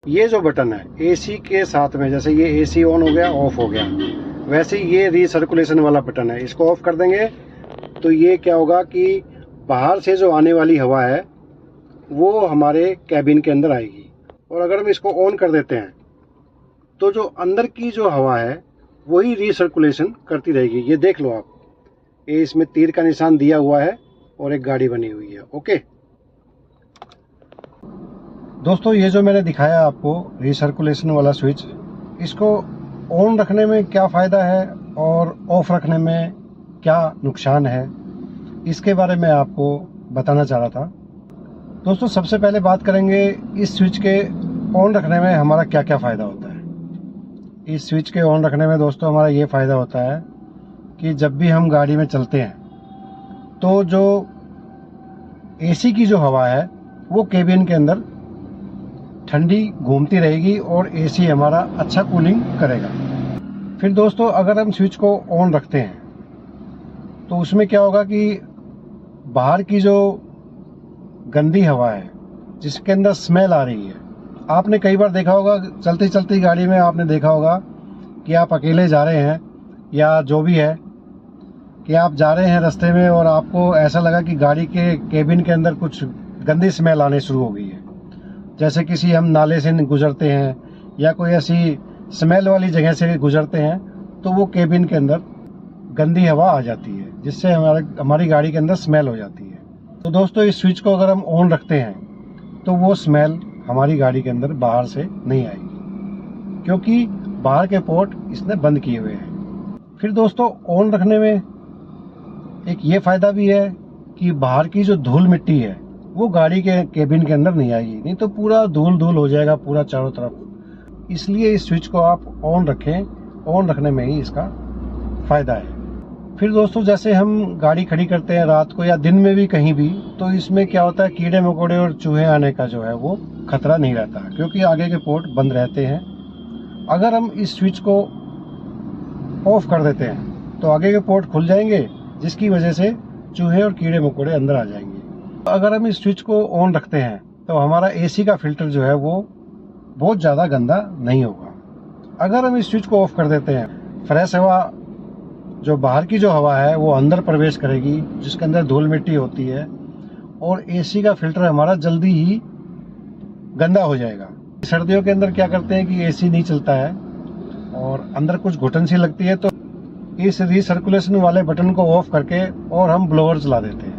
ये जो बटन है एसी के साथ में, जैसे ये एसी ऑन हो गया ऑफ हो गया, वैसे ही ये रीसर्कुलेशन वाला बटन है। इसको ऑफ कर देंगे तो ये क्या होगा कि बाहर से जो आने वाली हवा है वो हमारे कैबिन के अंदर आएगी। और अगर हम इसको ऑन कर देते हैं तो जो अंदर की जो हवा है वही रीसर्कुलेशन करती रहेगी। ये देख लो आप, ये इसमें तीर का निशान दिया हुआ है और एक गाड़ी बनी हुई है। ओके दोस्तों, ये जो मैंने दिखाया आपको रीसर्कुलेशन वाला स्विच, इसको ऑन रखने में क्या फ़ायदा है और ऑफ रखने में क्या नुकसान है, इसके बारे में आपको बताना चाह रहा था। दोस्तों, सबसे पहले बात करेंगे इस स्विच के ऑन रखने में हमारा क्या क्या फ़ायदा होता है। इस स्विच के ऑन रखने में दोस्तों हमारा ये फ़ायदा होता है कि जब भी हम गाड़ी में चलते हैं तो जो एसी की जो हवा है वो केबिन के अंदर ठंडी घूमती रहेगी और एसी हमारा अच्छा कूलिंग करेगा। फिर दोस्तों, अगर हम स्विच को ऑन रखते हैं तो उसमें क्या होगा कि बाहर की जो गंदी हवा है जिसके अंदर स्मेल आ रही है, आपने कई बार देखा होगा चलती चलती गाड़ी में, आपने देखा होगा कि आप अकेले जा रहे हैं या जो भी है कि आप जा रहे हैं रास्ते में और आपको ऐसा लगा कि गाड़ी के केबिन के अंदर कुछ गंदी स्मेल आने शुरू हो गई है। जैसे किसी हम नाले से गुजरते हैं या कोई ऐसी स्मेल वाली जगह से गुजरते हैं तो वो केबिन के अंदर गंदी हवा आ जाती है जिससे हमारी गाड़ी के अंदर स्मेल हो जाती है। तो दोस्तों, इस स्विच को अगर हम ऑन रखते हैं तो वो स्मेल हमारी गाड़ी के अंदर बाहर से नहीं आएगी, क्योंकि बाहर के पोर्ट इसने बंद किए हुए हैं। फिर दोस्तों, ऑन रखने में एक ये फ़ायदा भी है कि बाहर की जो धूल मिट्टी है वो गाड़ी के केबिन के अंदर नहीं आएगी, नहीं तो पूरा धूल धूल हो जाएगा पूरा चारों तरफ। इसलिए इस स्विच को आप ऑन रखें, ऑन रखने में ही इसका फ़ायदा है। फिर दोस्तों, जैसे हम गाड़ी खड़ी करते हैं रात को या दिन में भी कहीं भी, तो इसमें क्या होता है, कीड़े मकोड़े और चूहे आने का जो है वो खतरा नहीं रहता, क्योंकि आगे के पोर्ट बंद रहते हैं। अगर हम इस स्विच को ऑफ कर देते हैं तो आगे के पोर्ट खुल जाएंगे, जिसकी वजह से चूहे और कीड़े मकोड़े अंदर आ जाएंगे। अगर हम इस स्विच को ऑन रखते हैं तो हमारा एसी का फिल्टर जो है वो बहुत ज़्यादा गंदा नहीं होगा। अगर हम इस स्विच को ऑफ कर देते हैं, फ्रेश हवा, जो बाहर की जो हवा है वो अंदर प्रवेश करेगी, जिसके अंदर धूल मिट्टी होती है, और एसी का फिल्टर हमारा जल्दी ही गंदा हो जाएगा। सर्दियों के अंदर क्या करते हैं कि एसी नहीं चलता है और अंदर कुछ घुटन सी लगती है, तो इस रीसर्कुलेशन वाले बटन को ऑफ करके और हम ब्लोअर चला देते हैं,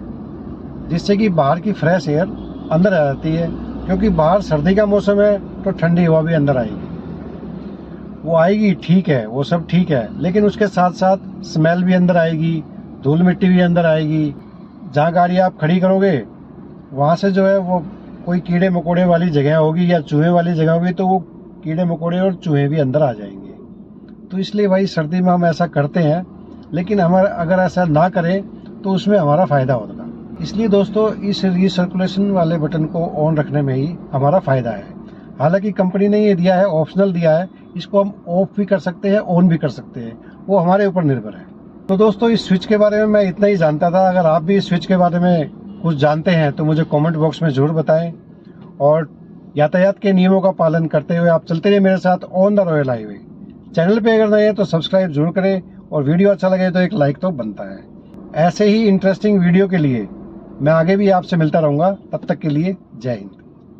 जिससे कि बाहर की फ्रेश एयर अंदर आ जाती है। क्योंकि बाहर सर्दी का मौसम है तो ठंडी हवा भी अंदर आएगी, वो आएगी, ठीक है, वो सब ठीक है, लेकिन उसके साथ साथ स्मेल भी अंदर आएगी, धूल मिट्टी भी अंदर आएगी। जहाँ गाड़ी आप खड़ी करोगे वहाँ से जो है वो कोई कीड़े मकोड़े वाली जगह होगी या चूहे वाली जगह होगी, तो वो कीड़े मकोड़े और चूहे भी अंदर आ जाएंगे। तो इसलिए भाई सर्दी में हम ऐसा करते हैं, लेकिन हमारा अगर ऐसा ना करें तो उसमें हमारा फ़ायदा होगा। इसलिए दोस्तों, इस रीसर्कुलेशन वाले बटन को ऑन रखने में ही हमारा फ़ायदा है। हालांकि कंपनी ने ये दिया है, ऑप्शनल दिया है, इसको हम ऑफ भी कर सकते हैं, ऑन भी कर सकते हैं, वो हमारे ऊपर निर्भर है। तो दोस्तों, इस स्विच के बारे में मैं इतना ही जानता था। अगर आप भी इस स्विच के बारे में कुछ जानते हैं तो मुझे कमेंट बॉक्स में ज़रूर बताएं, और यातायात के नियमों का पालन करते हुए आप चलते रहिए मेरे साथ on the royal highway. Channel पे अगर नए हैं तो सब्सक्राइब जरूर करें, और वीडियो अच्छा लगे तो एक लाइक तो बनता है। ऐसे ही इंटरेस्टिंग वीडियो के लिए मैं आगे भी आपसे मिलता रहूँगा। तब तक के लिए जय हिंद।